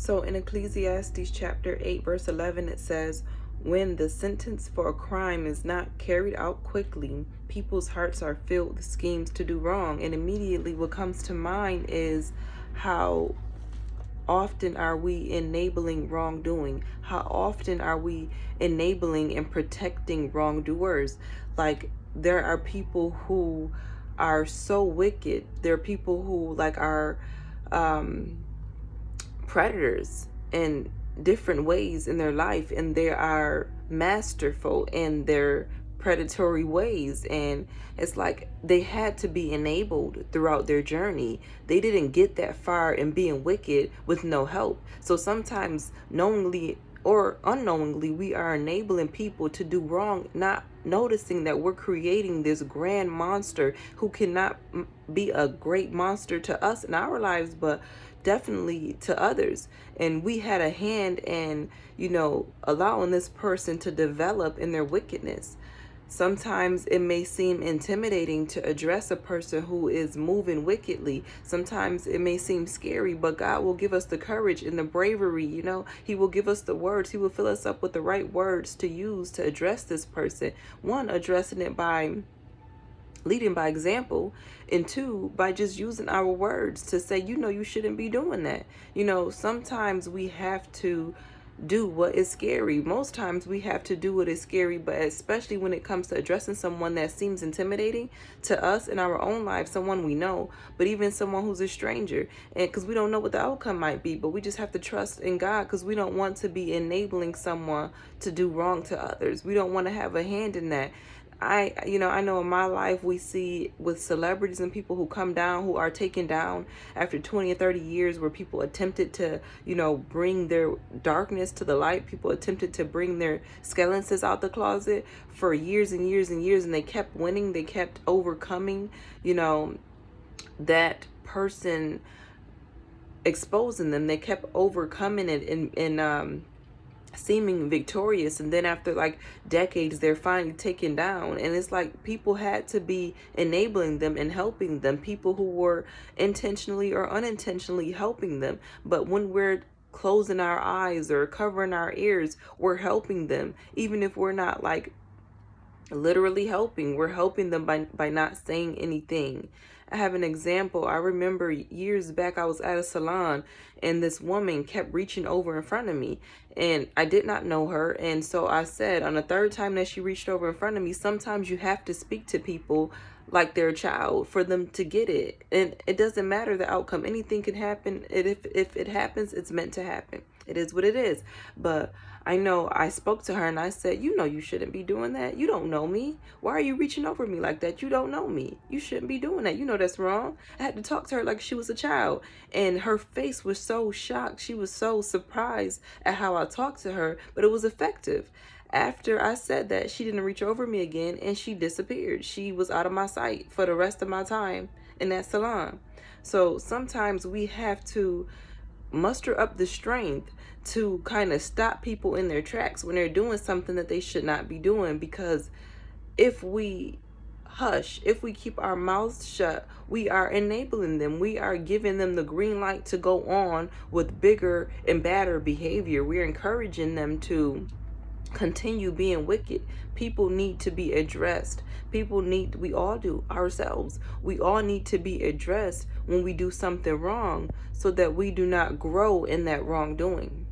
So in Ecclesiastes chapter 8, verse 11, it says, when the sentence for a crime is not carried out quickly, people's hearts are filled with schemes to do wrong. And immediately what comes to mind is how often are we enabling wrongdoing? How often are we enabling and protecting wrongdoers? Like, there are people who are so wicked. There are people who are um predators in different ways in their life, and they are masterful in their predatory ways. And it's like they had to be enabled throughout their journey. They didn't get that far in being wicked with no help. So sometimes, knowingly or unknowingly, we are enabling people to do wrong, not noticing that we're creating this grand monster who cannot be a great monster to us in our lives, but definitely to others. And we had a hand in, allowing this person to develop in their wickedness. Sometimes it may seem intimidating to address a person who is moving wickedly. Sometimes it may seem scary, but God will give us the courage and the bravery. He will give us the words. He will fill us up with the right words to use to address this person. One, addressing it by leading by example, and two, by just using our words to say, you shouldn't be doing that. Sometimes we have to do what is scary. Most times we have to do what is scary, but especially when it comes to addressing someone that seems intimidating to us in our own life, someone we know, but even someone who's a stranger. And because we don't know what the outcome might be, but we just have to trust in God, because we don't want to be enabling someone to do wrong to others. We don't want to have a hand in that. I know in my life we see with celebrities and people who come down, who are taken down after 20 or 30 years, where people attempted to, bring their darkness to the light. People attempted to bring their skeletons out the closet for years and years and years, and they kept winning. They kept overcoming, that person exposing them. They kept overcoming it and seeming victorious, and then after decades they're finally taken down. And it's like people had to be enabling them and helping them, people who were intentionally or unintentionally helping them. But when we're closing our eyes or covering our ears, we're helping them. Even if we're not literally helping, we're helping them by not saying anything. I have an example. I remember years back I was at a salon, and this woman kept reaching over in front of me, and I did not know her. And so I said, on the third time that she reached over in front of me, sometimes you have to speak to people like they're a child for them to get it. And it doesn't matter the outcome. Anything can happen. If it happens, it's meant to happen. It is what it is. But I know I spoke to her and I said, you shouldn't be doing that. You don't know me. Why are you reaching over me like that? You don't know me. You shouldn't be doing that. That's wrong. I had to talk to her like she was a child. And her face was so shocked. She was so surprised at how I talked to her, but it was effective. After I said that, she didn't reach over me again, and she disappeared. She was out of my sight for the rest of my time in that salon. So sometimes we have to muster up the strength to kind of stop people in their tracks when they're doing something that they should not be doing. Because if we hush, if we keep our mouths shut, we are enabling them. We are giving them the green light to go on with bigger and badder behavior. We're encouraging them to continue being wicked. People need to be addressed. We all do ourselves. We all need to be addressed when we do something wrong, so that we do not grow in that wrongdoing.